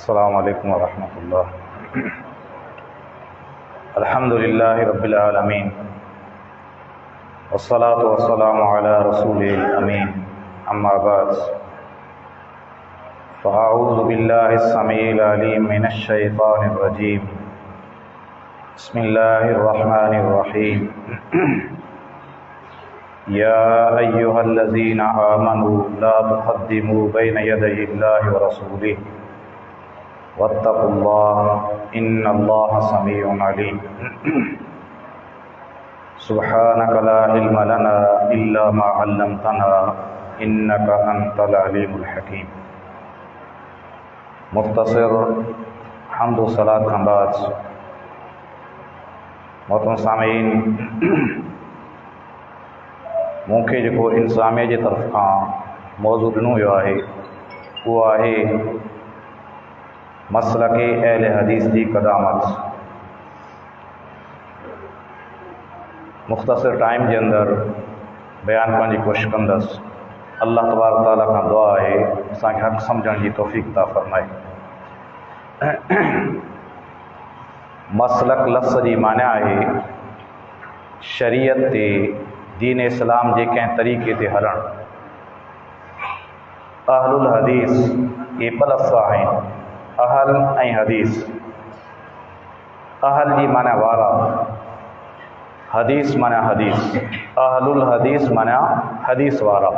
अस्सलामु अलैकुम वरहमतुल्लाह। अल्हम्दुलिल्लाहि रब्बिल आलमीन वस्सलातु वस्सलामु अला रसूलिल अमीन, अम्मा बाद फ़अऊज़ु बिल्लाहिस समीइल अलीम मिनश शैतानिर रजीम। बिस्मिल्लाहिर रहमानिर रहीम। या अय्युहल्लज़ीना आमनू ला तुक़द्दिमू बैन यदयिल्लाहि व रसूलिही वत्तक़ुल्लाह इन्नल्लाह समीउन अलीम। सुब्हानक ला इल्म लना इल्ला मा अल्लमतना इन्नका अंतल अलीमुल हकीम। मुख्तसर हम्द व सलात खां बाद मोहतरम सामीन, मूंखे जेको इंतज़ामिया जी तरफ़ खां मौज़ू ॾिनो वियो आहे उहो आहे मसलके अहले हदीस जी क़दामत। मुख्तसर टाइम जे अंदरि बयानु करण जी कोशिशि कंदसि। अल्लाह तबारक ताला खां दुआ आहे असांखे हक़ सम्झण जी तौफ़ीक़ अता फ़रमाए। मसलक लफ़्ज़ जी माना आहे शरीयत ते, दीन इस्लाम जे कंहिं तरीक़े ते हलणु। अहलुल हदीस इहे ॿ लफ़्ज़ आहिनि, अहल ऐं हदीस। अहल जी माना वारा, हदीस माना हदीस। अहलुल हदीस माना हदीस वारा।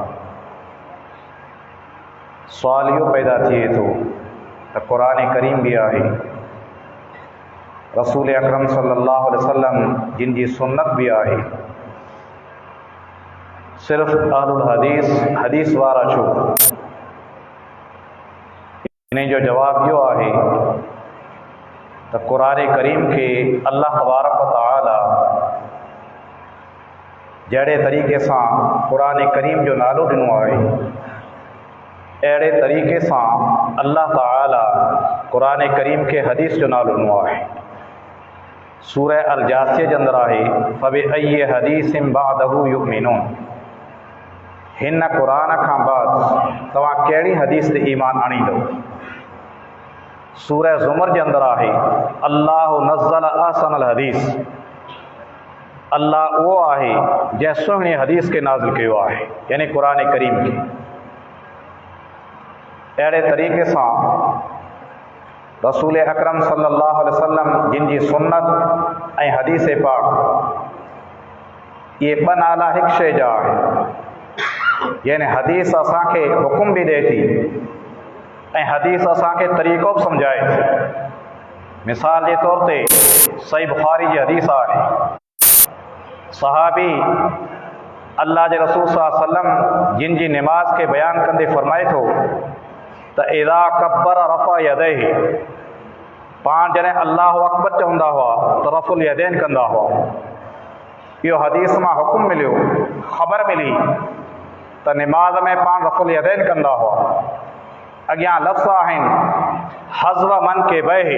सुवाल इहो पैदा थिए थो त क़ुरान करीम बि आहे, रसूल अकरम सल्लल्लाहु अलैहि वसल्लम जिन जी सुन्नत बि आहे, सिर्फ़ु अहलुल हदीस हदीस वारा छो? इन जो जवाबु इहो आहे त क़ुरान करीम खे अल्लाह तबारक व तआला जहिड़े तरीक़े सां क़ुरान करीम जो नालो ॾिनो आहे, अहिड़े तरीक़े सां अल्लाह ताला क़ुरान करीम खे हदीस जो नालो ॾिनो आहे। सूरह अल जासिया जे अंदरि आहे, फ़बिअय्यि हदीसिन बअदहु युमिनून। हिन क़ुरान खां बाद तव्हां कहिड़ी हदीस ते ईमान आणींदव? सूरह ज़ुमर जे अंदरि आहे, अल्लाहु नज़्ज़ल अहसनल हदीस। अल्लाह उहो आहे जंहिं सुहिणी हदीस खे नाज़िल कयो आहे, यानी क़ुरान करीम खे। अहिड़े तरीक़े सां रसूल अकरम सल्लल्लाहु अलैहि वसल्लम जिन जी सुन्नत ऐं हदीस पाक, इहे ॿ नाला हिकु शइ जा आहिनि। यानी हदीस असांखे हुकुम बि ॾिए थी ऐं हदीस असांखे तरीक़ो बि सम्झाए थी। मिसाल जे तौर ते सही बुखारी जी हदीस आहे, सहाबी अल्लाह जे रसूल सल्लल्लाहु अलैहि वसल्लम जिन जी निमाज़ खे बयानु कंदे फ़रमाए थो त इज़ा कब्बर रफ़अ यदैहि, पाण जॾहिं अल्लाहु अकबर चवंदा हुआ त रफ़ुल यदैन कंदा हुआ। इहो हदीस मां हुकुम मिलियो, ख़बर मिली त निमाज़ में पाण रफ़ुल यदैन कंदा हुआ। अॻियां लफ़्ज़ आहिनि, हज़्व मन के बहे,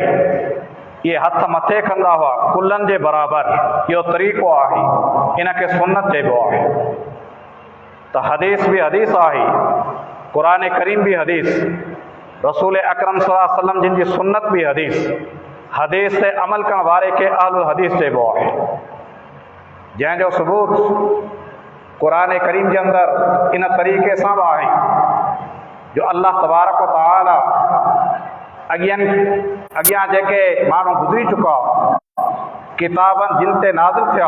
इहे हथ मथे कंदा हुआ कुल्लनि जे बराबरि। इहो तरीक़ो आहे, इनखे सुन्नत चइबो आहे। त हदीस बि हदीस आहे, क़ुरान करीम बि हदीस, रसूल अकरम सल्लल्लाहु अलैहि वसल्लम जिन जी सुन्नत बि हदीस। हदीस ते अमल करण वारे खे अहलुल हदीस चइबो आहे, जंहिंजो सबूत क़ुरान करीम जे अंदरि इन तरीक़े सां बि आहे जो अल्लाह तबारक व तआला अॻियां जेके माण्हू गुज़री चुका किताबनि जिन ते नाज़िल थिया,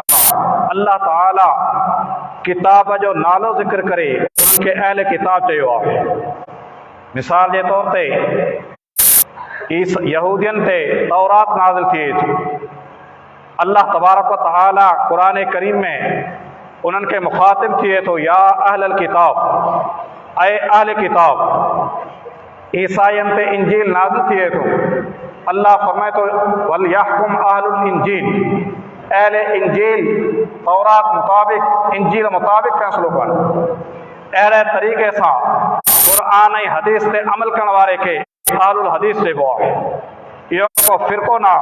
अल्लाह ताला किताब जो नालो ज़िक्र करे उनखे अहले किताब चयो आहे। मिसाल जे तौर ते यहूदियन ते तौरात नाज़िल थिए थी। अल्लाह तबारक व तआला क़ुरान करीम में उन्हनि खे मुखातिब थिए थो, या अहलल किताब, ऐं अहले किताब। ईसाइयनि ते इंजील नाज़िल थिए थो, अल्लाह फरमाए थो वल यहकुम अहलुल इंजील, अहले इंजील तौरात मुताबिक़, इंजील मुताबिक़ फ़ैसिलो कनि। अहिड़े तरीक़े सां क़ुरान ऐं हदीस ते अमल करण वारे खे अहलुल हदीस चइबो आहे। इहो को फ़िरक़ो न आहे,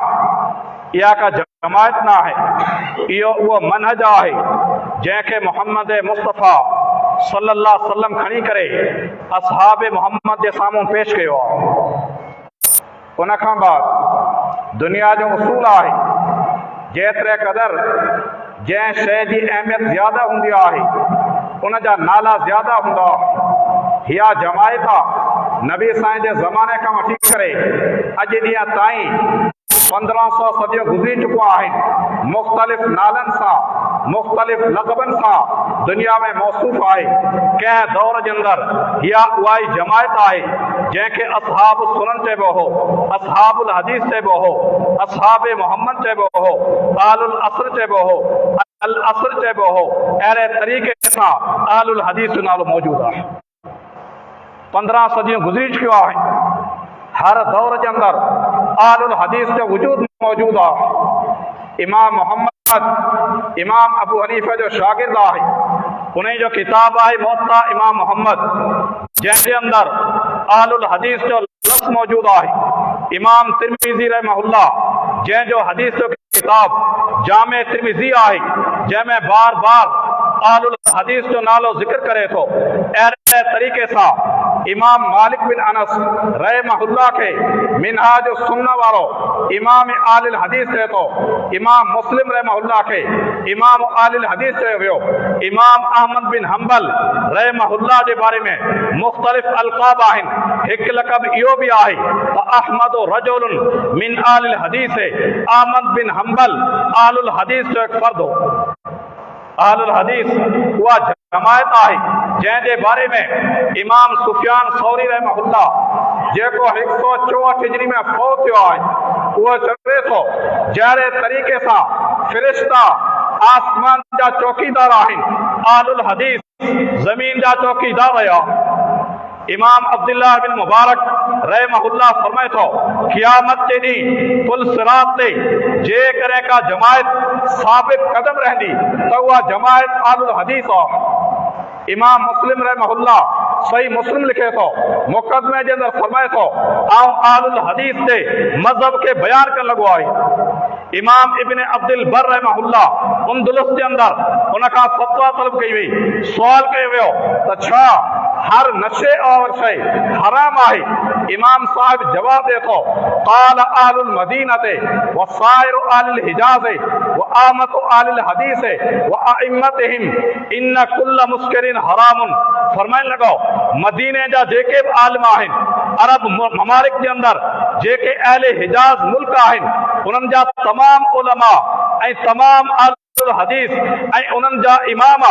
इहा का जमायत न आहे, इहो उहो मनहज आहे जंहिंखे मोहम्मद मुस्तफ़ा सल्लल्लाहु अलैहि वसल्लम खणी करे असहाब मोहम्मद जे साम्हूं पेश कयो आहे। उन खां बाद दुनिया जो उसूल आहे जेतिरे क़दुरु जंहिं शइ जी अहमियत ज़्यादा हूंदी आहे उन जा नाला ज़्यादा हूंदा। हिया जमायत आहे नबी साईं जे ज़माने खां वठी करे अॼु ॾींहं ताईं 1500 सदियूं गुज़री चुका आहिनि। मुख़्तलिफ़ नालनि सां मुख़्तलिफ़ लक़बनि सां दुनिया में मौसूफ़ आहे। कंहिं दौर जे अंदरि इहा उहा ई जमायत आहे जंहिंखे असहाब सुनन चइबो हो, असहाबुल हदीस चइबो हो, असहाब मोहम्मद चइबो हो, आलुल असर चइबो हो, अल असर चइबो हो। अहिड़े तरीक़े सां आलुल हदीस जो नालो मौजूदु आहे। 15 सदियूं गुज़री चुकियूं आहिनि। हर दौर जे अंदरि आलुल हदीस जो वजूद मौजूदु आहे। इमाम मोहम्मद इमाम अबू हनीफा जो शागिर्द आहे। उन जो किताब आहे मुवत्ता इमाम मोहम्मद, जंहिंजे अंदरि आलुल हदीस जो लफ़्ज़ मौजूदु आहे। इमाम तिरमिज़ी रहमहुल्लाह जंहिंजो हदीस जो किताब जामे तिरमिज़ी आहे, जंहिंमें बार बार आलुल हदीस जो नालो ज़िक्र करे थो। अहिड़े तरीक़े सां इमाम मालिक बिन अनस रहमहुल्लाह खे मिनहाज सुन्नह वारो इमाम आलिल हदीस चए थो। इमाम मुस्लिम रहमहुल्लाह खे इमाम आलिल हदीस चयो वियो। इमाम अहमद बिन हंबल रहमहुल्लाह जे बारे में मुख़्तलिफ़ अलक़ाब आहिनि। हिकु लक़ब इहो बि आहे त अहमद रजुलुन मिन आलिल हदीस। अहमद बिन हंबल आलुल हदीस जो हिकु फ़र्द हो। आलुल हदीस उहा जमायत आहे जंहिंजे बारे में इमाम सुफियान सौरी रहमहुल्लाह जेको 164 हिजरी में फ़ौत थियो आहे उहो चवे थो जहिड़े तरीक़े सां फ़रिश्ता आसमान जा चौकीदार आहिनि, आलुल हदीस ज़मीन जा चौकीदार रहिया। इमाम अब्दुल्लाह बिन मुबारक रहमहुल्लाह फरमाए थो क़यामत जे ॾींहुं पुल सिरात ते जेकॾहिं का जमायत साबित कदम रहंदी त उहा जमायत आलुल हदीस आहे। इमाम मुस्लिम रहमहुल्लाह सही मुस्लिम लिखे थो मुक़दमे जे अंदरि फरमाए थो आऊं आलुल हदीस ते मज़हब खे बयान करण लॻो आहे। इमाम इब्न अब्दुल बर रहमहुल्लाह उंदुलुस जे अंदरि उन खां फ़तवा तलब कई वई। सुवाल कयो वियो त छा हर नशे और शइ हराम आहे? इमाम साहिब जवाब दे थो क़ाल आलुल मदीनते व साइरु आलिल हिजाज़ व आमतु आलिल हदीस व अइम्मतिहिम इन कुल्ल मुस्किरिन हरामुन। फरमाइण लॻो मदीने जा जेके बि आलिम आहिनि, अरब ममालिक जे अंदरि जेके अहले हिजाज़ मुल्क आहिनि, उन्हनि जा तमाम उलमा ऐं तमाम आलिल हदीस ऐं उन्हनि जा इमाम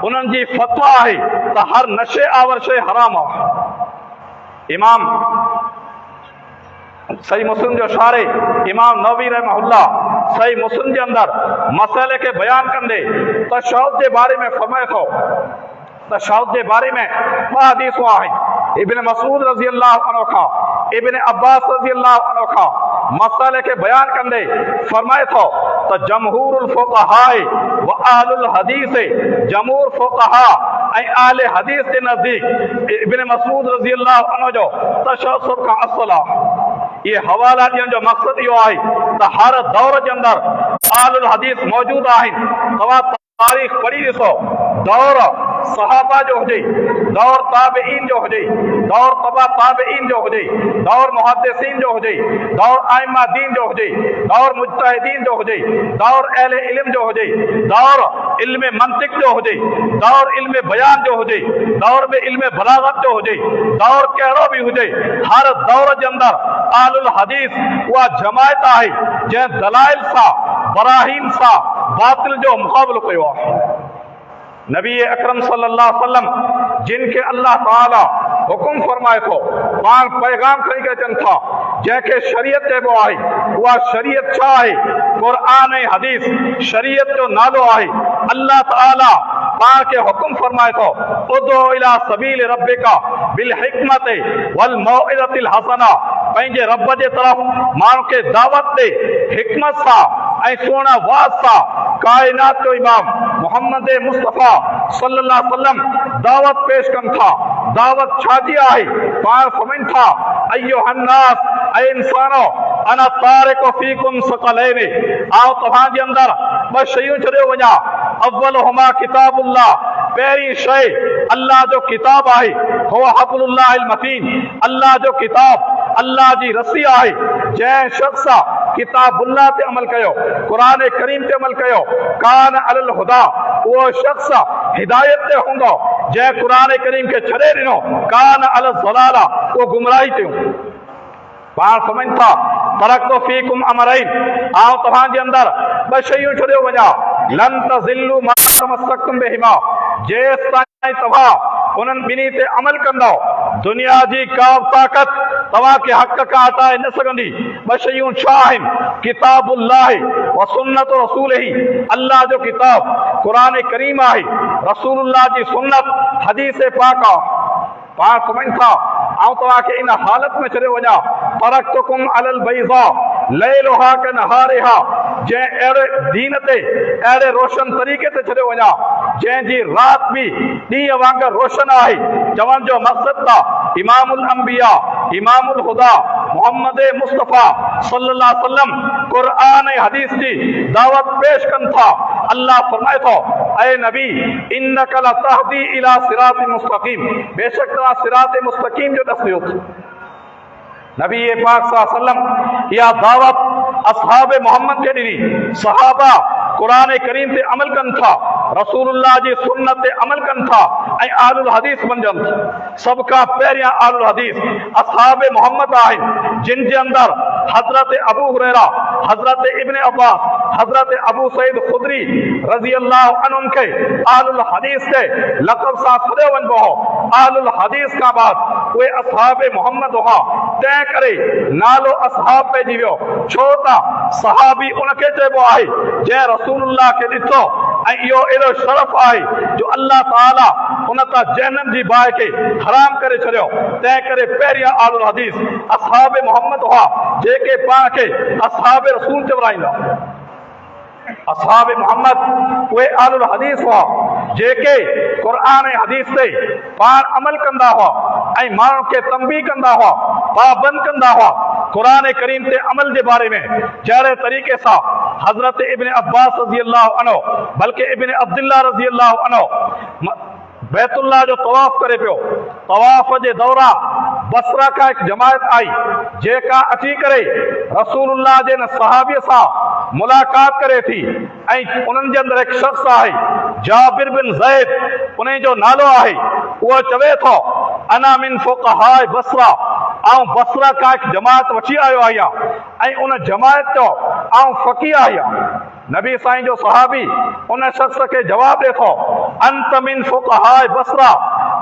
उन्हनि जी फतवा आहे त हर नशे आवर शइ हराम आहे। इमाम सही मुस्लिम जो शारे इमाम नववी रहमहुल्लाह सही मुस्लिम जे अंदरि मसइले खे बयान कंदे तशहुद जे बारे में फरमाए थो। तशहुद जे बारे में ॿ हदीसूं आहिनि। इब्न मसूद रज़ी अल्लाह अन्हु खां इब्न अब्बास रज़ी अल्लाह अन्हु खां मसइले खे बयान कंदे फरमाए थो त जमहूरुल फुक़हा व अहलुल हदीस, जमहूर फुक़हा ऐं अहले हदीस जे नज़दीक इब्न मसूद रज़ी अल्लाह अन्हु जो तशद्दुद खां असुल आहे। ये हवाला ॾियण जो मक़सदु इहो आहे त हर दौर जे अंदरि आलुल हदीस मौजूदु आहिनि। तव्हां तारीख़ पढ़ी ॾिसो, दौर सहाबा जो हुजे, दौर ताबईन जो हुजे, दौर तबा ताबईन जो हुजे, दौर मुहद्दिसीन जो हुजे, दौर आइम्मा दीन जो हुजे, दौर मुज्तहिदीन जो हुजे, दौर अहले इल्म जो हुजे, दौर इल्म मंतिक जो हुजे, दौर इल्म बयान जो हुजे, दौर में इल्म बलागत जो हुजे, दौर कहिड़ो बि हुजे, हर दौर जे अंदरि आलुल हदीस उहा जमायत आहे जंहिं दलाइल सां बराहीन सां बातिल जो मुक़ाबिलो कयो आहे। नबी अकरम सल्लल्लाहु अलैहि वसल्लम जिनखे अल्लाह ताला हुकुम फरमाए थो, पाण पैगाम खणी करे अचनि था जंहिंखे शरीयत चइबो आहे, उहा शरीयत छा आहे? क़ुरान ऐं हदीस शरीयत जो नालो आहे। अल्लाह ताला पाण खे हुकुम फरमाए थो उदो इला सबील रब्बिका बिल हिकमत वल मौइज़तिल हसना, पंहिंजे रब जे तरफ़ माण्हू खे दावत ॾे हिकमत सां ऐं सुहिणा वाज़ सां। काइनात जो इमाम मोहम्मद मुस्तफ़ा सल्लल्लाहु अलैहि वसल्लम दावत पेश कनि था। दावत छाजी आहे? पाण फरमाइनि था अय्युहन नास, ऐ इंसानो अना तारिकु फीकुम सकलैन, आओ तव्हांजे अंदरि ॿ शयूं छॾियो वञा। अव्वलुहुमा किताबुल्लाह, पहिरीं शइ अल्लाह जो किताब आहे। हुव हब्लुल्लाहिल मतीन, अल्लाह जो किताब अल्लाह जी रसी आहे। जंहिं शख्स किताबुल्लाह ते अमल कयो, क़ुरान करीम ते अमल कयो, कान अलल हुदा, उहो शख्स हिदायत ते हूंदो। जंहिं क़ुरान करीम खे छॾे ॾिनो, कान अलल ज़लाला, उहो गुमराही ते हूंदो। पाण समझ था तरक्तो फीकुम अमरैन, आउं तव्हांजे अंदरि ॿ शयूं छॾियो वञा, लन तज़िल्लू मा तमस्सक्तुम बिहिमा, जेसि ताईं तव्हां उन्हनि ॿिन्ही ते अमल कंदो, दुनिया जी का ताक़त तव्हांखे हक़ खां हटाए न सघंदी। ॿ शयूं छा आहिनि? किताबुल्लाह व सुन्नत रसूलिही, अल्लाह जो किताब क़ुरान करीम आहे, रसूलुल्लाह जी सुन्नत हदीस पाक आहे। पाण समझ था आउं तव्हांखे इन हालत में छॾियो वञा, तरक्तुकुम अलल बैज़ा लैलुहा कनहारिहा, जंहिं अहिड़े दीन ते अहिड़े रोशन तरीक़े ते छॾियो वञा जंहिंजी राति बि ॾींहं वांगुरु रोशन आहे। चवण जो मक़सदु था इमामुल अंबिया, इमामुल हुदा मोहम्मद मुस्तफ़ा सल्लल्लाहु अलैहि वसल्लम क़ुरान ऐं हदीस जी दावत पेश कनि था। अल्लाह फरमाए थो, ऐ नबी इन्नका लतहदी इला सिरातिन मुस्तक़ीम, बेशक तव्हां सिरात मुस्तक़ीम जो ॾस ॾियो। नबी पाक सल्लल्लाहु अलैहि वसल्लम इहा दावत असहाब मोहम्मद खे ॾिनी। सहाबा क़ुरान करीम ते अमल कनि था, रसूलुल्लाह जी सुन्नत ते अमल कनि था ऐं आलुल हदीस बणजनि था। सभ खां पहिरियां आलुल हदीस असहाब मोहम्मद आहिनि, जिन जे अंदरि हज़रत अबू हुरैरा, हज़रत इब्न अब्बास, हज़रत अबू सईद खुदरी रज़ी अल्लाह अन्हुम खे आलुल हदीस ते लक़ब सां सॾियो वञिबो हो। आलुल हदीस खां बाद उहे असहाब मोहम्मद हुआ, तंहिं करे नालो असहाब पइजी वियो। छो त सहाबी उनखे चइबो आहे जंहिं रसूलुल्लाह खे ॾिठो, ऐं इहो एॾो शरफ़ आहे जो अल्लाह ताला उन तां जहन्नम जी बाहि खे हराम करे छॾियो। तंहिं करे पहिरियां आलुल हदीस असहाब मोहम्मद हुआ, जेके पाण खे असहाब रसूल चवराईंदा। असहाब मोहम्मद उहे आलुल हदीस हुआ जेके क़ुरान ऐं हदीस ते पाण अमल कंदा हुआ ऐं माण्हुनि खे तंबीह कंदा हुआ, पाबंद कंदा हुआ क़ुरान करीम ते अमल जे बारे में। जहिड़े तरीक़े सां हज़रत इब्न अब्बास रज़ी अल्लाह अन्हु, बल्कि इब्न अब्दुल्लाह रज़ी अल्लाह अन्हु बैतुल्लाह जो तवाफ़ करे पियो। तवाफ़ जे दौरान बसरा खां हिकु जमायत आई, जेका अची करे रसूलुल्लाह जे न सहाबीअ सां मुलाक़ात करे थी, ऐं उन्हनि जे अंदरि हिकु शख़्स आहे जाबिर बिन ज़ैद, उन जो नालो आहे। उहो चवे थो अना मिन फुक़हाए बसरा, आउं बसरा खां हिकु जमायत वठी आयो आहियां ऐं उन जमायत जो आउं फ़क़ीह आहियां। नबी साईं जो सहाबी उन शख़्स खे जवाब ॾिए थो, अंत मिन फुक़हाए बसरा,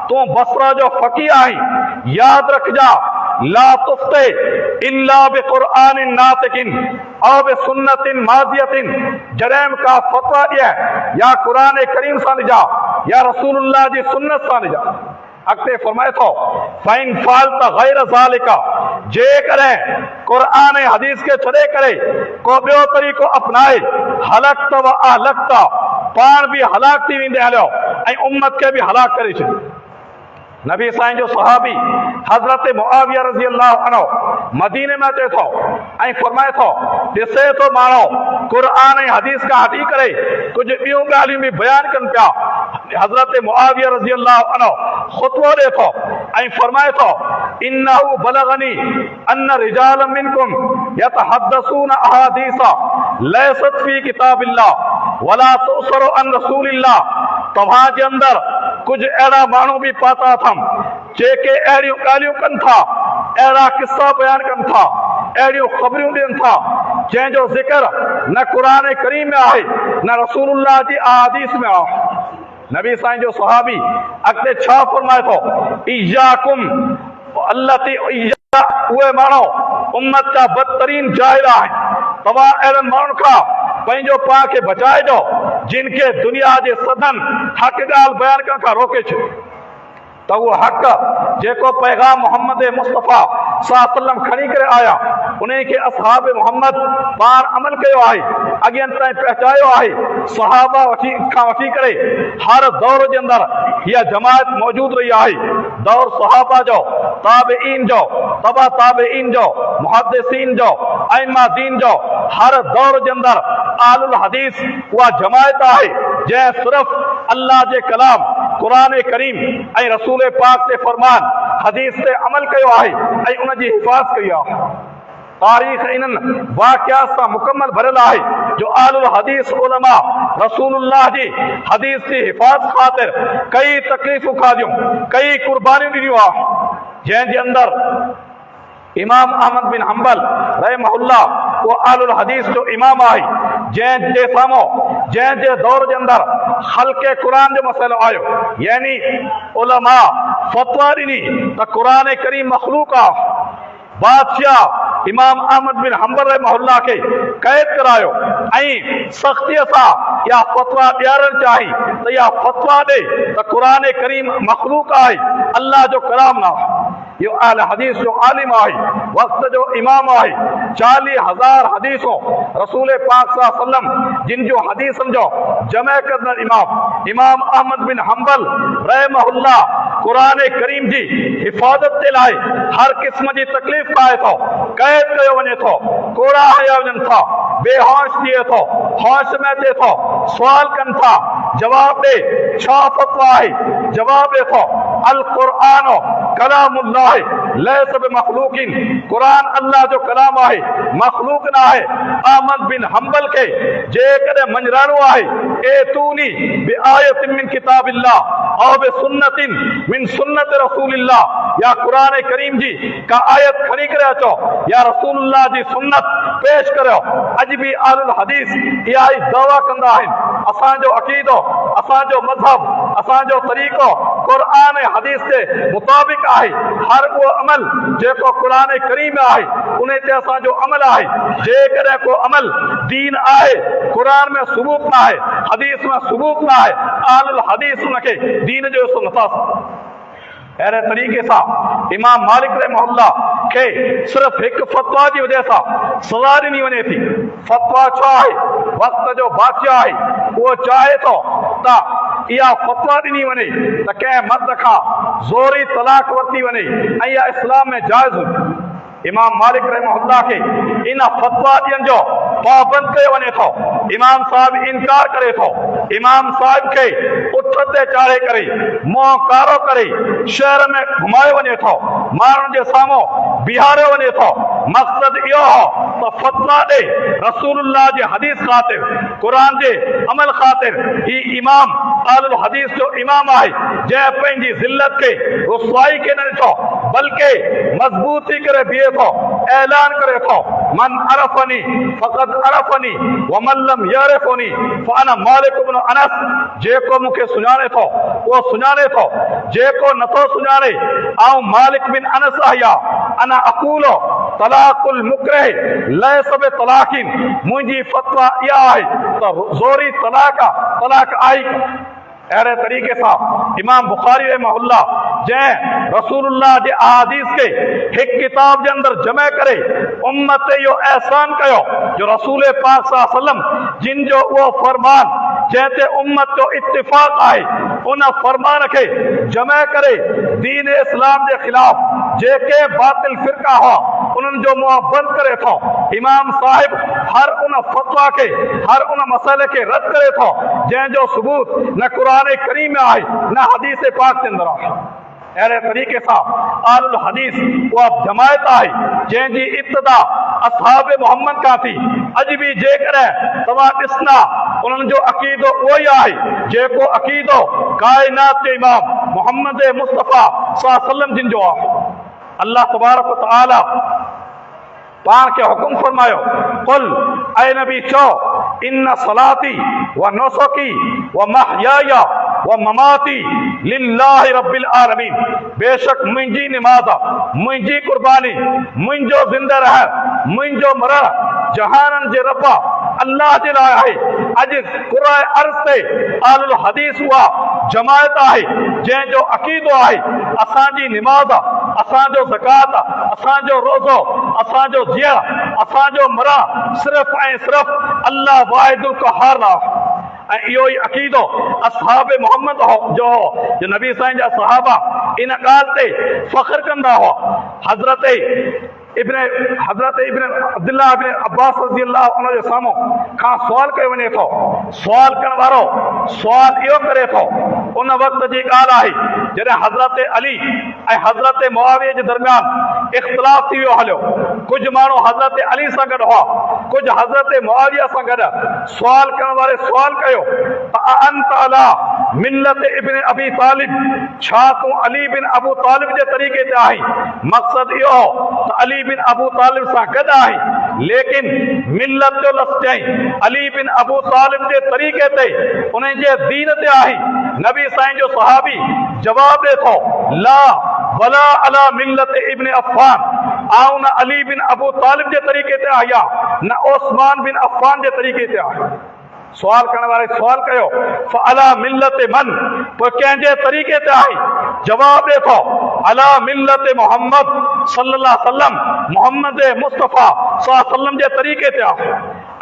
तूं बसरा जो फ़क़ीह आहीं। यादि रखजा, ला तुफ़्ते इल्ला बिक़ुरआनिन नातिकिन औ बिसुन्नतिन माज़ियतिन, जॾहिं का फ़तवा ॾिए या क़ुरान करीम सां ॾिजा या रसूलुल्लाह जी सुन्नत सां ॾिजा। अॻिते फरमाए थो फ़इन फ़अल्त ग़ैर ज़ालिका, जेकॾहिं क़ुरान ऐं हदीस खे छॾे करे को ॿियो तरीक़ो अपनाए, हलकत व अहलकत, पाण बि हलाक थी वेंदे हलियो ऐं उम्मत खे बि हलाक करे छॾियो। नबी साईं जो सहाबी हज़रत मुआविया रज़ी अल्लाह अन्हु मदीने में अचे थो ऐं फरमाए थो, ॾिसे थो माण्हू क़ुरान ऐं हदीस खां हटी करे कुझु ॿियूं ॻाल्हियूं बि बयानु कनि पिया। हज़रत मुआविया रज़ी अल्लाह अन्हु ख़ुतबो ॾिए थो ऐं फरमाए थो, इन्नहु बलगनी अन्न रिजाल मिनकुम यतहद्दसून अहादीसा लैसत फी किताबिल्लाह वला तुसरु अन रसूलिल्लाह, तव्हां जे अंदरि कुझु अहिड़ा माण्हू बि पाता अथमि जेके अहिड़ियूं ॻाल्हियूं कनि था, अहिड़ा किस्सा बयानु कनि था, अहिड़ियूं ख़बरियूं ॾियनि था जंहिंजो ज़िक्र न क़ुरान करीम में आहे न रसूलुल्लाह जी अहादीस में आहे। नबी साईं जो सहाबी अॻिते छा फरमाए थो, इय्याकुम अल्लती, उहे माण्हू उम्मत जा बदतरीन जाहिल आहिनि, तव्हां अहिड़नि माण्हुनि खां पंहिंजो पाण खे बचाइजो जिन खे दुनिया जे सदन हक़ ॻाल्हि बयानु करण खां रोके छॾियो। त उहो हक़ जेको पैगाम मोहम्मद मुस्तफ़ा सल्लल्लाहु अलैहि वसल्लम खणी करे आया, उन खे असहाब मोहम्मद पाण अमल कयो आहे, अॻियनि ताईं पहुचायो आहे। सहाबा खां वठी करे हर दौर जे अंदरि इहा जमायत मौजूदु रही आहे। दौर सहाबा जो, ताबईन जो, तबा ताबईन जो, मुहद्दिसीन जो, अइम्मा दीन जो, हर दौर जे अंदरि आलुल हदीस उहा जमायत आहे जंहिं सिर्फ़ अल्लाह जे कलाम कुरान करीम ऐं रसूल पाक ते फरमान हदीस ते अमल कयो आहे ऐं उन जी हिफ़ाज़त कई आहे। तारीख़ इन्हनि वाक़ियात सां मुकम्मल भरियल आहे जो आलुल हदीस उलमा रसूलुल्लाह जी हदीस जी हिफ़ाज़त ख़ातिर कई तकलीफ़ूं खाधियूं, कई कुर्बानियूं ॾिनियूं आहे, जंहिंजे अंदरि इमाम अहमद बिन हंबल रहमहुल्लाह वो आलुल हदीस जो इमाम आहे, जंहिंजे साम्हूं जंहिंजे दौर जे अंदरि ख़ल्क़े क़ुरान जो मसइलो आयो, यानी उलमा फ़तवा ॾिनी त क़ुरान करीम मख़लूक़ आहे। बादशाह इमाम अहमद बिन हंबल रहमहुल्लाह खे क़ैद करायो ऐं सख़्तीअ सां या फ़तवा ॾियारणु चाही त या फ़तवा ॾे त क़ुरान करीम मख़लूक़ आहे, अल्लाह जो कलाम न आहे। यो अहल हदीस जो आलिम आहे, वक़्त जो इमाम आहे। 40,000 हदीसों रसूल पाक सल्लल्लाहु अलैहि वसल्लम जिन जो हदीसन जो जमा कंदड़ इमाम अहमद बिन हंबल रहमहुल्लाह क़ुरान करीम जी हिफ़ाज़त जे लाइ हर क़िस्म जी तकलीफ़ पाए थो, क़ैद कयो वञे थो, कोड़ा हया वञनि था, बेहोश थिए थो, होश में अचे थो, सुवाल कनि था, जवाब ॾे छा फ़तवा आहे, जवाब ॾे थो अल क़ुरान कलामुल्लाह लैस बिमख़लूक़िन, क़ुरान अल्लाह जो कलाम आहे, मख़लूक़ न आहे। अहमद बिन हंबल के जेकॾहिं मंझराणो आहे एतूनी बिआयतिन मिन किताबिल्लाह औ बिसुन्नतिन मिन सुन्नत रसूलिल्लाह, या क़ुरान करीम जी का आयत खणी करे अचो या रसूलुल्लाह जी सुन्नत पेश करियो। अॼु बि आलुल हदीस इहा ई दावा कंदा आहिनि असांजो अक़ीदो, असांजो मज़हब, असांजो तरीक़ो क़ुरान ऐं हदीस जे मुताबिक़ आहे। हर उहो अमल जेको क़ुरान करीम में आहे उन ते असांजो अमल आहे। जेकॾहिं को अमल दीन आहे क़ुरान में सबूत न आहे, हदीस में सबूत न आहे, आलुल हदीस उनखे दीन जो हिस्सो नथा सम्झनि। अहिड़े तरीक़े सां इमाम मालिक रहमहुल्लाह खे सिर्फ़ हिकु फ़तवा जी वजह सां सज़ा ॾिनी वञे थी। फ़तवा छा आहे? वक़्त जो बादशाह आहे, उहो चाहे थो त इहा फ़तवा ॾिनी वञे त कंहिं मर्द खां ज़ोरी तलाक वरिती वञे ऐं इहा इस्लाम में जाइज़। इमाम मालिक रहमहुल्लाह खे इन फ़तवा ॾियण जो पाबंद कयो वञे थो। इमाम साहिब इनकार करे थो, इमाम साहिब खे उठ ते चाढ़े करे मुंहुं कारो करे शहर में घुमायो वञे थो, माण्हुनि जे साम्हूं बीहारियो वञे थो। मक़सद इहो हो त फ़तवा ॾे रसूलुल्लाह जे हदीस ख़ातिर, क़ुरान जे अमल ख़ातिर। ही इमाम आलुल हदीस जो इमाम आहे जंहिं पंहिंजी ज़िल्लत खे रुसवाई खे न ॾिठो बल्कि मज़बूती करे बीहे थो, ऐलान करे थो मन अरफ़नी फ़क़द अरफ़नी व मन लम यअरिफ़नी फ़अना मालिक इब्न अनस। जेको मूंखे सुञाणे थो उहो सुञाणे थो, जेको नथो सुञाणे आऊं मालिक बिन अनस आहियां। अना अक़ूलो तलाक़ुल मुकरह लैस बितलाक़िन, मुंहिंजी फ़तवा इहा आहे त ज़ोरी तलाक आई। अहिड़े तरीक़े सां इमाम बुखारी रहमहुल्लाह जंहिं रसूलुल्लाह जे अहादीस खे हिकु किताब जे अंदरि जमा करे उम्मत ते इहो एहसान कयो जो रसूल पाक सल्लल्लाहु अलैहि वसल्लम जिन जो उहो फरमान जंहिं ते उम्मत जो इत्तिफ़ाक़ आहे, उन फरमान खे जमा करे दीन इस्लाम जे ख़िलाफ़ जेके बातिल फ़िरका हुआ उन्हनि जो मुंहुं बंदि करे थो। इमाम साहिब हर उन फ़तवा खे, हर उन मसइले खे रद्द करे थो जंहिंजो सबूत न क़ुरान करीम में आहे न हदीस पाक के अंदर आहे। अहिड़े तरीक़े सां आलुल हदीस उहा जमायत आहे जंहिंजी इब्तिदा असहाब मोहम्मद खां थी। अॼु बि जेकॾहिं तव्हां ॾिसंदा उन्हनि जो अक़ीदो उहो ई आहे जेको अक़ीदो काइनात जे इमाम मोहम्मद मुस्तफ़ा सल्लल्लाहु अलैहि वसल्लम जिन जो आहे। अल्लाह तबारक व तआला पाण खे हुकुम फरमायो, कुल ऐ नबी चओ इन सलाती व नुसुकी व महयाया व ममाती लिल्लाहि रब्बिल आलमीन। बेशक मुंहिंजी निमाज़, मुंहिंजी कुर्बानी, मुंहिंजो ज़िंदा रहण, मुंहिंजो मरण जहाननि जे रब अल्लाह जे लाइ आहे। अॼु कुराए अर्ज़ ते आलुल हदीस उहा जमायत आहे जंहिंजो अक़ीदो आहे असांजी निमाज़, असांजो ज़कात, असांजो रोज़ो, असांजो जिया, असांजो मरण सिर्फ़ ऐं सिर्फ़ अल्लाह वाहिदुल क़हार आहे। ऐं इहो ई अक़ीदो असहाब मोहम्मद जो हो जो नबी साईं जा सहाबा इन ॻाल्हि ते फ़ख्र कंदा हुआ। हज़रत इब्न हज़रत इब्न अब्दुल्लाह इब्न अब्बास रज़ी अल्लाह अन्हु जे साम्हूं खां सुवाल कयो वञे थो। सुवाल करण वारो सुवाल इहो करे थो, उन वक़्त जी ॻाल्हि आहे जॾहिं हज़रत अली ऐं हज़रत मुआविया जे दरमियान इख़्तिलाफ़ थी वियो हलियो। कुझु माण्हू हज़रत अली सां गॾु हुआ, कुझु हज़रत मुआविया सां गॾु। सुवाल करण वारे सुवाल कयो त अंत अला मिल्लत इब्न अबी तालिब, छा तूं अली बिन अबू तालिब जे तरीक़े ते आहीं? मक़सद इहो त अली बिन अबू तालिब सां गॾु आहीं, लेकिन मिल्लत जो लफ़्ज़ चई अली बिन अबू तालिब जे तरीक़े ते, उन जे दीन ते आहीं। नबी साईं जो सहाबी जवाब ॾे थो, ला वला अला मिल्लत इब्न अफ़्फ़ान, आऊं न अली बिन अबू तालिब जे तरीक़े ते आहियां, न उस्मान बिन अफ़्फ़ान जे तरीक़े ते आहियां। सुवाल करण वारे सुवाल कयो फअला मिल्लत मन, पोइ कंहिंजे तरीक़े ते आई? जवाब ॾे थो अला मिल्लत मोहम्मद सल्लल्लाहु अलैहि वसल्लम, मोहम्मद मुस्तफ़ा सल्लल्लाहु अलैहि वसल्लम जे तरीक़े ते आहे।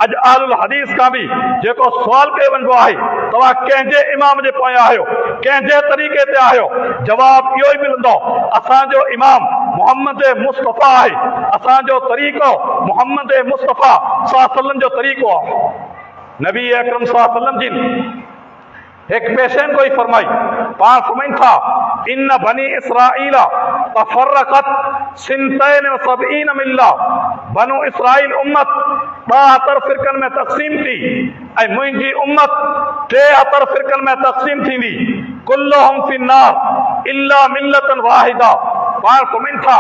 अॼु आलुल हदीस खां बि जेको सुवाल कयो वञिबो आहे, तव्हां कंहिंजे इमाम जे पोयां आहियो, कंहिंजे तरीक़े ते आहियो? जवाब इहो ई मिलंदो, असांजो इमाम मोहम्मद मुस्तफ़ा आहे, असांजो तरीक़ो मोहम्मद मुस्तफ़ा सल्लल्लाहु अलैहि वसल्लम जो तरीक़ो आहे। नबी अकरम सल्लल्लाहु अलैहि वसल्लम जिन एक पेशेंट को ही फरमाई, पान फरमाइन था इन बनी इसराइल तफर्रकत सिंतैन व सबईन मिल्ला, बनु इसराइल उम्मत 72 फिरकन में तक़सीम थी ऐं मुंहिंजी उम्मत 73 फिरकन में तक़सीम थींदी, कुल्लुहुम फिन्नार इल्ला मिल्लतन वाहिदा। पान फरमाइन था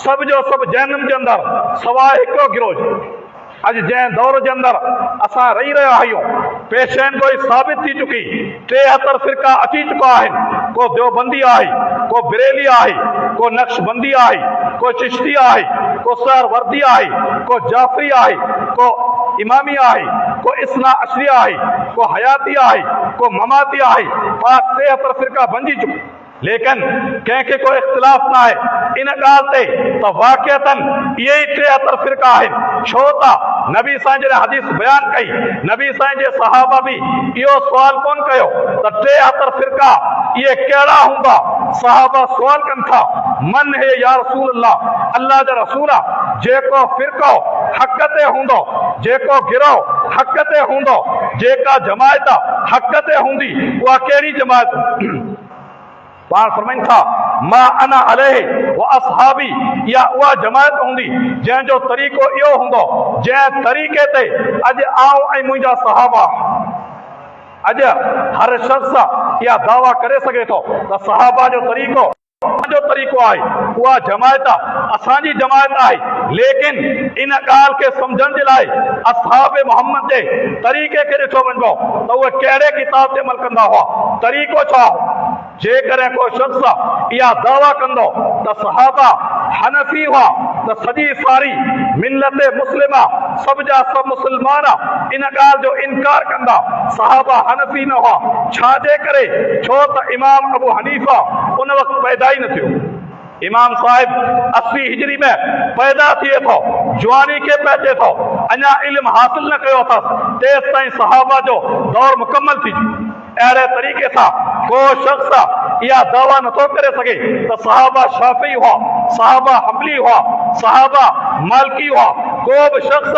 सब जो सब जहन्नम जे अंदरि सवाइ हिकिड़ो गिरोह। अॼु जंहिं दौर जे अंदरि असां रही रहिया आहियूं, पेशेंट कोई साबित थी चुकी, 73 फिरका अची चुका आहिनि। को देवबंदी आहे, को बरेली आहे, को नक्शबंदी आहे, को चिश्ती आहे, को सहरवर्दी आहे, को जाफरी आहे, को इमामी आहे, को इस्ना अशरी आहे, को हयाती आहे, को ममाती आहे। 73 फिरका बणिजी चुका, लेकिन कंहिंखे कोई इख़्तिलाफ़ न आहे इन ॻाल्हि ते त वाक़िअतन इहे ई 73 फिरका आहिनि। छो त नबी साईं जॾहिं हदीस बयानु कई, नबी साईं जे सहाबा बि इहो सुवाल कोन कयो त 73 फिरका इहे कहिड़ा हूंदा। सहाबा सुवाल कनि था मन हे या रसूल अल्लाह, अल्लाह जा रसूल, जेको फिरको हक़ ते हूंदो, जेको गिरोह हक़ ते हूंदो, जेका जमायत हक़ ते हूंदी, उहा कहिड़ी जमायत? पाण फरमाइनि था मां अना अलैहि व असहाबी, या उहा जमायत हूंदी जंहिंजो तरीक़ो इहो हूंदो जंहिं तरीक़े ते अॼु आऊं ऐं मुंहिंजा सहाबा। अॼु हर शख़्स इहा दावा करे सघे थो त सहाबा जो तरीक़ो जो तरीक़ो आहे, उहा जमायत असांजी जमायत आहे। लेकिन इन ॻाल्हि खे सम्झण जे लाइ असहाब मोहम्मद जे तरीक़े खे ॾिठो वञिबो त उहे कहिड़े किताब ते अमल कंदा हुआ, तरीक़ो छा हो। जेकॾहिं को शख़्स इहा दावा कंदो त सहाबा हनफी हुआ त सॼी सारी मिल्लत मुस्लिमा, सभ जा सभु मुस्लमान इन ॻाल्हि जो इनकार कंदा सहाबा हनफी न हुआ। छाजे करे? छो त इमाम अबू हनीफा उन वक़्तु पैदा ई न थियो। इमाम साहिब 80 हिजरी में पैदा थिए थो, जवानी खे पहुचे थो, अञा इल्मु हासिल न कयो अथसि, तेसि ताईं सहाबा जो दौर मुकमल थी। अहिड़े तरीक़े सां को शख़्स इहा दावा नथो करे सघे त सहाबा शाफ़ी हुआ, सहाबा हम्बली हुआ, सहाबा मालिकी हुआ। को बि शख़्स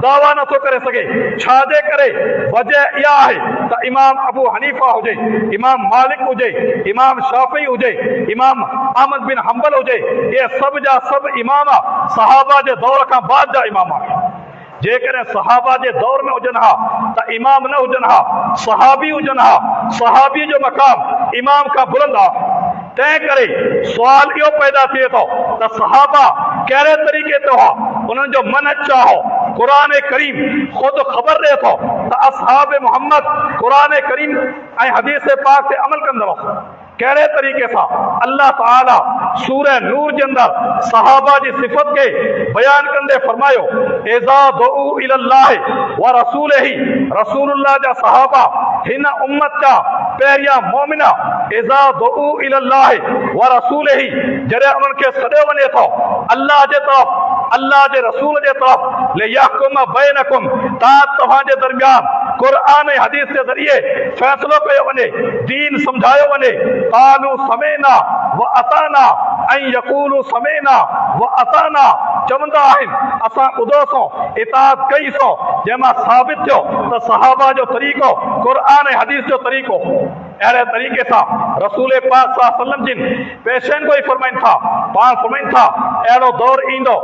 दावा नथो करे सघे। छाजे करे? वजह इहा आहे त इमाम अबू हनीफा हुजे, इमाम मालिक हुजे, इमाम शाफ़ी हुजे, इमाम अहमद बिन हंबल हुजे, इहे सभ जा सभु इमाम सहाबा जे दौर खां बाद जा इमाम आहिनि। जेकॾहिं सहाबा जे दौर में हुजनि हा त इमाम न हुजनि हा, सहाबी हुजनि हा, सहाबी जो मक़ाम इमाम खां बुलंद आहे। तंहिं करे सुवाल इहो पैदा थिए थो त सहाबा कहिड़े तरीक़े ते हुआ, उन्हनि जो मनहज छा हो। क़ुरान करीम ख़ुदि ख़बर ॾिए थो त असहाब मोहम्मद क़ुरान करीम ऐं हदीस पाक ते अमल कंदड़ हुआ। कहिड़े तरीक़े सां? अल्लाह ताला सूरह नूर जे अंदरि सहाबा जी सिफ़त खे बयानु कंदे फरमायो, इज़ा दुऊ इलल्लाहि व रसूलिही, रसूलुल्लाह जा सहाबा हिन उम्मत जा पहिरियां मोमिना, इज़ा दुऊ इलल्लाहि व रसूलिही, जॾहिं उन्हनि खे सॾियो वञे थो अल्लाह जे तरफ़, अल्लाह जे रसूल जे तरफ़, लियहकुम बैनकुम, तव्हांजे दरमियान क़ुरान ऐं हदीस जे ज़रिए फ़ैसिलो कयो वञे, दीन सम्झायो वञे। क़ालू समेना व अताना, ऐं यक़ूलू समेना व अताना, चवंदा आहिनि असां ॿुधोसीं इताअत कईसीं, जंहिंमां साबित थियो त सहाबा जो तरीक़ो क़ुर ऐं हदीस जो तरीक़ो। अहिड़े तरीक़े सां रसूल पाक सल्लल्लाहु अलैहि वसल्लम जिन पेशनि को ई फरमाइनि था, पाण फरमाइनि था अहिड़ो दौर ईंदो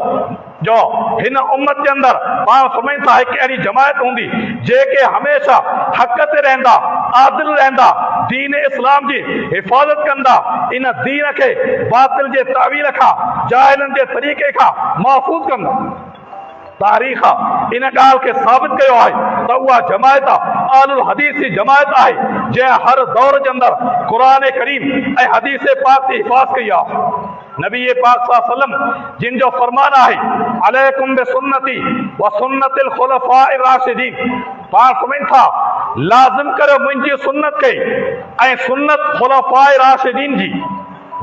जो हिन उम्मत जे अंदरि पाण फरमाइनि था हिकु अहिड़ी जमायत हूंदी जेके हमेशह हक़ ते रहंदा, आदिल रहंदा, दीन इस्लाम जी हिफ़ाज़त कंदा, इन दीन खे बातिल जे तावील खां, जाहिलनि जे तरीक़े खां महफ़ूज़ कंदा। तारीख़ इन ॻाल्हि खे साबित कयो आहे त उहा जमायत आलुल हदीस जी जमायत आहे जंहिं हर दौर जे अंदरि क़ुरान करीम ऐं हदीस पाक जी हिफ़ाज़त कई आहे। नबी पाक सल्लल्लाहु अलैहि वसल्लम जिन जो फरमान आहे अलैकुम बिसुन्नती व सुन्नतिल खुलफाए राशिदीन, पाण फरमाइनि था लाज़िम करियो मुंहिंजी सुन्नत खे ऐं सुन्नत खुलफाए राशिदीन जी।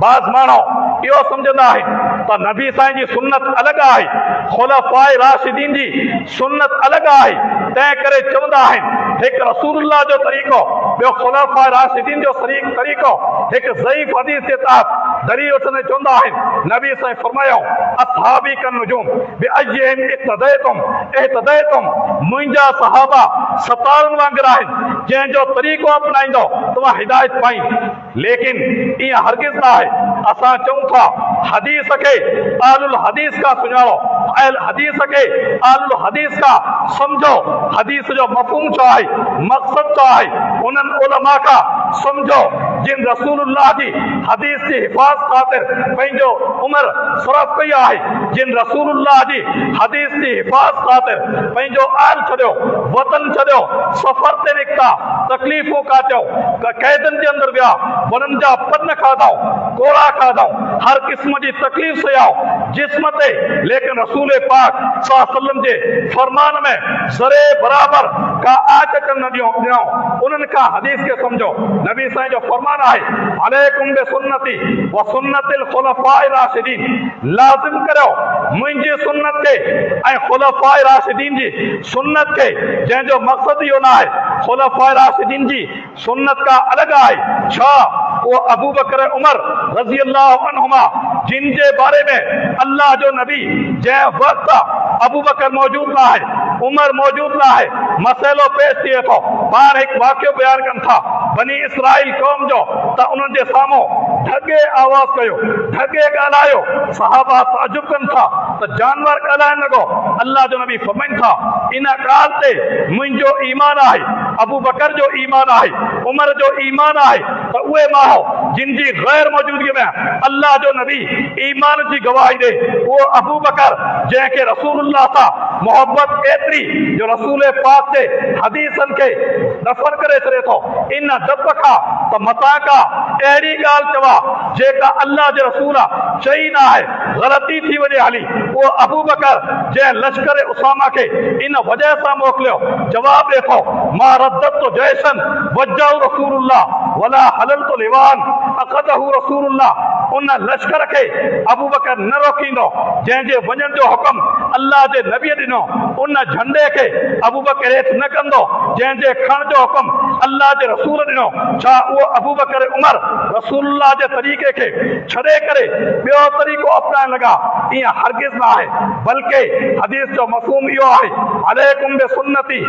बाज़ माण्हू इहो सम्झंदा आहिनि त नबी साईं जी सुन्नत अलॻि आहे, खुलफाए राशिदीन जी सुन्नत अलॻि आहे, तंहिं करे चवंदा आहिनि हिकु रसूलुल्लाह जो तरीक़ो, ॿियो खुलफाए राशिदीन जो तरीक़ो। हिकु ज़ईफ़ हदीस जे तहत दलील वठंदे चवंदा आहिनि नबी साईं फरमायो असहाबी कन नुजूम बिअय्यिहिम इक़्तदैतुम इहतदैतुम, मुंहिंजा सहाबा सतारनि वांगुरु आहिनि, जंहिंजो तरीक़ो अपनाईंदो तव्हां हिदायत पाईंदो। लेकिन ईअं हरगिज़ न आहे। असां चऊं था हदीस खे आलुल हदीस खां सुञाणो, हदीस खे आलुल हदीस खां सम्झो, हदीस जो मफ़हूम छा आहे, मक़सद छा आहे, उन्हनि उलमा खां सम्झो जिन रसूलुल्लाह जी हदीस जी हिफ़ाज़त ख़ातिर पंहिंजो उमिरि सरफ़ कई आहे, जिन रसूलुल्लाह जी हदीस जी हिफ़ाज़त ख़ातिर पंहिंजो आल छॾियो, वतन छॾियो, सफ़र ते निकिता, तकलीफ़ूं काटियो, क़ैदनि जे अंदरि विया, वणनि जा पन खाधऊं, कोड़ा खाधऊं, हर क़िस्म जी तकलीफ़ सयाऊं जिस्म ते, लेकिन रसूल पाक सल्लल्लाहु अलैहि वसल्लम जे फरमान में ज़रे बराबर का आच अचण न ॾिनो। उन्हनि खां हदीस खे सम्झो। नबी साईं जो फरमान आहे अलैकुम बिसुन्नती व सुन्नतिल खुलफाए राशिदीन, लाज़िम करियो मुंहिंजी सुन्नत खे ऐं खुलफाए राशिदीन जी सुन्नत खे, जंहिंजो मक़सद इहो न आहे खुलफाए राशिदीन जी सुन्नत का अलॻि आहे। छा वो अबू बकर उमर रज़ी अल्लाह अन्हुमा जिन जे बारे में अल्लाह जो नबी जंहिं वक़्त अबू बकर मौजूद न आहे, उमर मौजूद न आहे, मसइलो पेश थिए थो, पाण हिकु वाक़ियो बयानु कनि था बनी इसराइल क़ौम जो, त उन्हनि जे साम्हूं ढगे आवाज़ कयो, ढगे ॻाल्हायो, सहाबा ताजुब कनि था त जानवर ॻाल्हाइण लॻो। अल्लाह जो नबी फरमाइनि था इन ॻाल्हि ते मुंहिंजो ईमान आहे, अबू बकर जो ईमान आहे, उमर जो ईमान आहे त उहे माण्हू जिन जी गैर मौजूदगी में अल्लाह जो नबी ईमान जी गवाही ॾे, उहो अबू बकर जंहिंखे रसूलुल्लाह सां मोहब्बत एतिरी जो रसूल पाक जे हदीसनि खे नफ़र करे छॾे थो, इन दफ़ खां त मता का अहिड़ी ॻाल्हि चवा जेका अल्लाह जे रसूल चई न आहे, ग़लती थी वञे हली। उहो अबू बकर जंहिं लश्कर उसामा खे इन वजह सां मोकिलियो, जवाब ॾे थो मां रद्दतु जैशन वजहु रसूलुल्लाह वला हललतु लिवान अक़दहु रसूलुल्लाह, उन लश्कर खे अबू बकर न रोकींदो जंहिंजे वञण जो हुकुम अल्लाह जे नबीअ ॾिनो, उन झंडे खे अबू बकर हेठि न कंदो जंहिंजे खण जो हुकुम अल्लाह जे रसूल ॾिनो। छा उहो अबू बकर उमर रसूलुल्लाह जे तरीक़े खे छॾे करे ॿियो तरीक़ो अपनाइण लॻा? ईअं हरगिज़ न आहे, बल्कि हदीस जो मफ़हूम इहो आहे अलैकुम बिसुन्नती,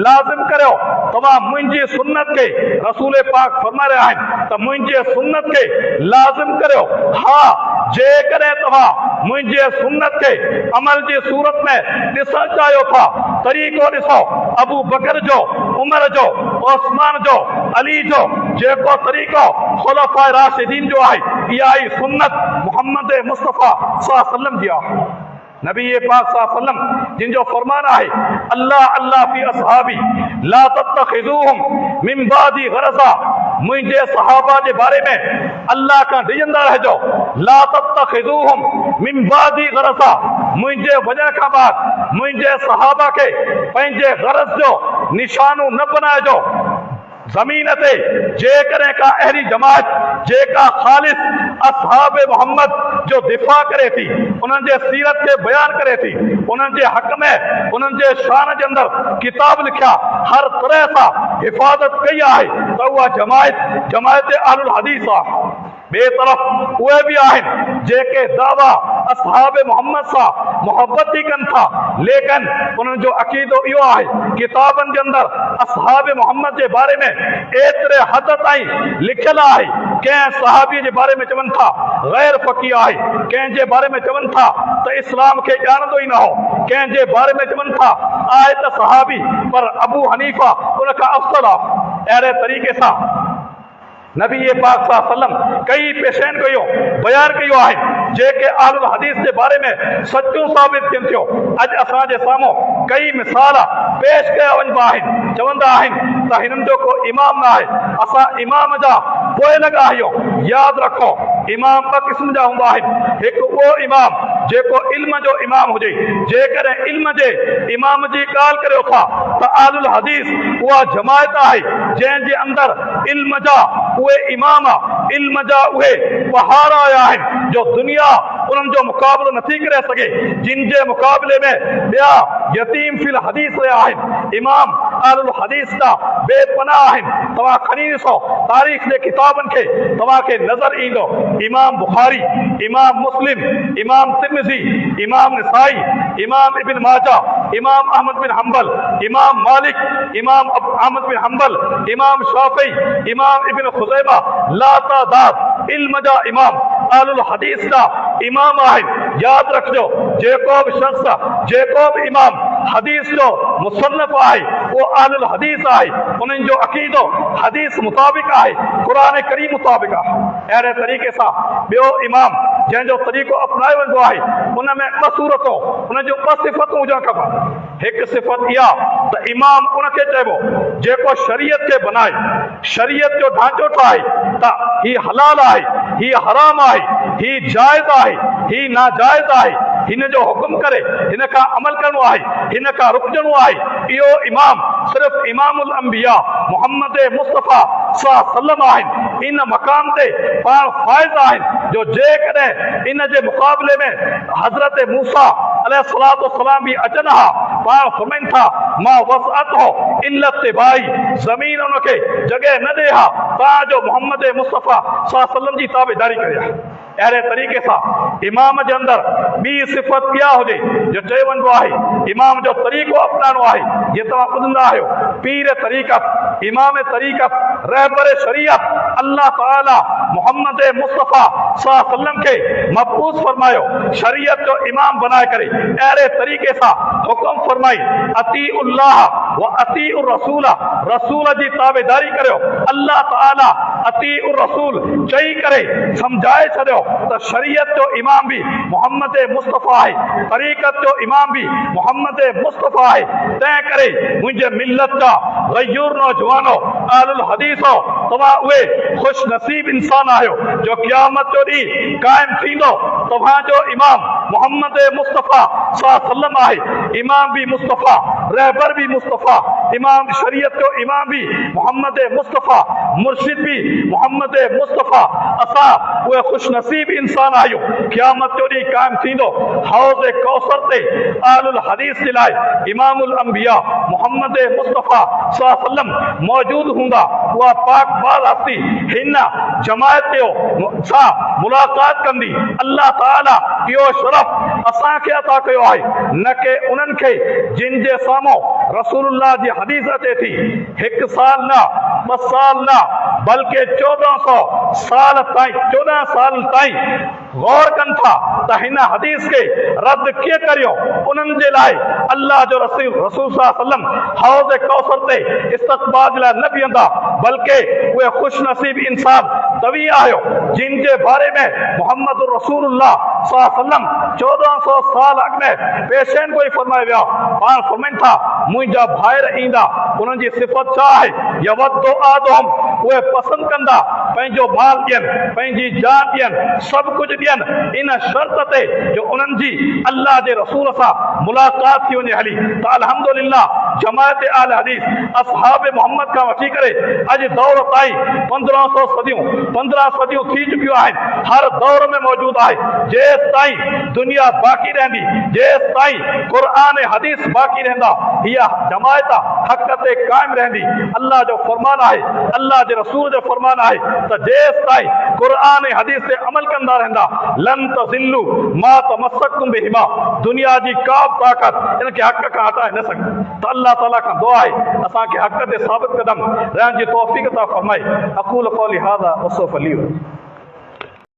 लाज़िम करियो तव्हां मुंहिंजी सुन्नत खे। रसूल पाक फरमाए रहिया आहिनि त मुंहिंजे सुन्नत खे लाज़िम करियो। हा, जेकॾहिं तव्हां मुंहिंजे सुन्नत खे अमल जी सूरत में ॾिसणु चाहियो था, तरीक़ो ॾिसो अबू बकर जो, उमर जो, उस्मान जो, अली जो, जेको तरीक़ो खुलफाए राशिदीन जो आहे, इहा ई सुन्नत मोहम्मद मुस्तफ़ा सल्लल्लाहु अलैहि वसल्लम जी आहे। नबी पाक सल्लल्लाहु अलैहि वसल्लम जिन जो फरमान आहे अल्लाह अल्लाह फी असहाबी ला तत्तखिज़ूहुम मिन बादी गरज़ा, मुंहिंजे सहाबा जे बारे में अल्लाह खां डिॼंदा रहिजो। ला तत्तखिज़ूहुम मिन बादी गरज़ा, मुंहिंजे वञण खां बाद मुंहिंजे सहाबा खे पंहिंजे गरज़ जो निशानो न बनाइजो। ज़मीन ते जेकॾहिं का अहिड़ी जमात जेका ख़ालिस असहाब मोहम्मद जो दिफ़ा करे थी, उन्हनि जे सीरत खे बयानु करे थी, उन्हनि जे हक़ में उन्हनि जे शान जे अंदरि किताब लिखिया, हर तरह सां हिफ़ाज़त कई आहे, त उहा जमात आलुल हदीस आहे। ॿिए तरफ़ उहे बि आहिनि जेके दावा असहाब मोहम्मद सां मोहब्बत थी कनि था, लेकिन उन्हनि जो अक़ीदो इहो आहे किताबनि जे अंदरि असहाब मोहम्मद जे बारे में एतिरे हद ताईं लिखियल आहे। कंहिं सहाबीअ जे बारे में चवनि था गैर फ़क़ी आहे, कंहिंजे बारे में चवनि था त इस्लाम खे ॼाणंदो ई न हो, कंहिंजे बारे में चवनि था आहे त सहाबी पर अबू हनीफ़ा उन खां अफ़ज़ल आहे। अहिड़े तरीक़े सां नबी पाक सल्लम कई पेशेन कयो बयान कयो आहे जेके आलुल हदीस के बारे में सच्चू साबित थियनि थियो। अॼु असांजे साम्हूं कई मिसाल पेश कया वञिबा आहिनि, चवंदा आहिनि त हिननि जो को इमाम न आहे, असां इमाम जा पोइ लॻा आहियूं। यादि रखो इमाम ॿ क़िस्म जा हूंदा आहिनि, हिकु उहो इमाम जेको इल्म जो इमाम हुजे। जेकॾहिं इल्म जे इमाम जी ॻाल्हि करियो था त आलुल हदीस उहा जमायत आहे जंहिंजे अंदरि इल्म जा उहे इमाम इल्म जा उहे पहाड़ आया आहिनि जो दुनिया उन्हनि जो मुक़ाबिलो नथी करे सघे, जिन जे मुक़ाबले में ॿिया यतीम फिल हदीस रहिया आहिनि। इमाम आलुल हदीस जा बेपनाह आहिनि। तव्हां खणी ॾिसो तारीख़ जे किताबनि खे तव्हांखे नज़र ईंदो इमाम बुखारी, इमाम मुस्लिम, इमाम तिर्मिज़ी, इमाम निसाई, इमाम इब्न माजा, इमाम अहमद बिन हंबल, इमाम मालिक, इमाम अहमद बिन हंबल, इमाम शाफी, इमाम इब्न खुज़ैमा, लातादाद इल्म जा इमाम आलुल हदीस जा इमाम आहिनि। यादि रखिजो जेको बि शख्स जेको बि इमाम हदीस जो मुसन्नफ़ आहे वो आलुल हदीस आहे, उन्हनि जो अक़ीदो हदीस मुताबिक़ आहे, क़ुरान करीम मुताबिक़ आहे। अहिड़े तरीक़े सां ॿियो इमाम जंहिंजो तरीक़ो अपनायो वेंदो आहे उन में ॿ सूरतूं उन जूं ॿ सिफ़तूं हुजणु खपनि। हिकु सिफ़त इहा त इमाम उनखे चइबो जेको शरीयत खे बनाए, शरीयत जो ढांचो ठाहे त ही हलाल आहे, ही हराम आहे, ही जाइज़ आहे, ही नाजाइज़ आहे, हिन जो हुकुम करे हिन खां अमल करणो आहे, हिन खां रुकजणो आहे। इहो इमाम सिर्फ़ इमामुल अंबिया मोहम्मद मुस्तफ़ा सल्लम आहिनि। इन मक़ाम ते पाण फ़ाइज़ आहिनि जो जेकॾहिं इन जे मुक़ाबले में हज़रत मूसा अलैहिस्सलाम बि अचनि हा, पाण फरमाइनि था मां वसअतहु इल्ला इत्तिबाई, ज़मीन उनखे जॻह न ॾे हा तव्हांजो मोहम्मद मुस्तफ़ा सल्लम जी ताबेदारी करे हा। अहिड़े तरीक़े सां इमाम जे अंदरि ॿी सिफ़त इहा हुजे जो चयो वञिबो आहे इमाम जो तरीक़ो अपनाइणो आहे। जीअं तव्हां ॿुधंदा आहियो पीर तरीक़त, इमाम तरीक़त, रहबर शरीयत, अल्लाह ताला मोहम्मद मुस्तफ़ा सल्लम खे मबूस फरमायो शरीयत जो इमाम बनाए करे। अहिड़े तरीक़े सां हुकुम फरमाई अतीउल्लाह व अतीउर रसूल, रसूल जी ताबेदारी करियो। अल्लाह ताला अतीउर रसूल चई करे समझाए छॾियो त शरीयत जो इमाम भी मोहम्मद मुस्तफ़ा है, तरीक़त जो इमाम भी मोहम्मद मुस्तफ़ा है। तंहिं करे मुंहिंजे मिलत जा गयूर नौजवानो आलुल हदीसो तव्हां उहे खुश नसीब इंसान आहियो जो क़यामत जो ॾींहुं क़ाइम थींदो। तव्हांजो इमाम मोहम्मद मुस्तफ़ा सल्लम आहे। इमाम भी मुस्तफ़ा, रहबर भी मुस्तफ़ा, इमाम शरीयत जो इमाम भी मोहम्मद मुस्तफ़ा, मुर्शिद भी मोहम्मद मुस्तफ़ा। असां उहे खुश नसीब इंसान आहियूं क़यामत जो ॾींहुं क़ाइम थींदो हौज़ कौसर ते आलुल हदीस जे लाइ इमामुल अंबिया मोहम्मद मुस्तफ़ा सल्लम मौजूद हूंदा। उहा पाक बाल हस्ती हिन जमायत जो सां मुलाक़ात कंदी। अल्लाह ताला इहो शरफ़ असांखे अता कयो आहे, न के उन्हनि खे जिन जे साम्हूं रसूलुल्लाह जी हदीस अचे थी। हिकु साल न, 2 साल न, बल्कि 1400 साल ताईं, 14 साल ताईं गौर कनि था त हिन हदीस के रद्द कीअं करियो। उन्हनि जे लाइ अल्लाह जो रसूल सल्लम हौज़ कौसर ते इस्तक़बाल जे लाइ न बीहंदा, बल्कि उहे खुश नसीब इंसान तव्हीं आहियो जिन जे बारे में मोहम्मद रसूलुल्लाह सल्लम 1400 साल अॻु में पेशेन कोई फरमाए विया। पाण फरमाइनि था मुंहिंजा भाइर ईंदा, उन्हनि जी सिफ़त छा आहे यवद्दु आदम, उहे पसंदि कंदा पंहिंजो माल ॾियनि, पंहिंजी जान ॾियनि, सभु कुझु ॾियनि इन शर्त ते जो उन्हनि जी अल्लाह जे रसूल सां मुलाक़ात थी वञे हली। त अल्हम्दुलिल्लाह जमायत आल हदीस असहाब मोहम्मद का वठी करे अज दौर ताईं 1500 सदियों थी चुकियूं आहिनि, हर दौर में मौजूद है। जेस ताईं दुनिया बाक़ी रहंदी, जेस ताईं क़ुरान हदीस बाक़ी रहंदा, हिया जमायत हक़ ते क़ाइम रहंदी। अल्लाह जो फरमान है, अल्लाह जे रसूल जो फरमान है त जेस ताईं क़ुरान हदीस ते अमल कंदा रहंदा, लन तज़िल्लु मा तमस्सकतुम बिहिमा, दुनिया जी का ताक़त इनके हक़ खां हटाए न सघे। त अल्लाह ताला खां दुआ आहे असांखे हक़ ते साबित क़दम रहण जी तौफ़ीक़ अता फ़रमाए। अक़ूलु क़ौली हाज़ा वस्तग़फ़िरुल्लाह।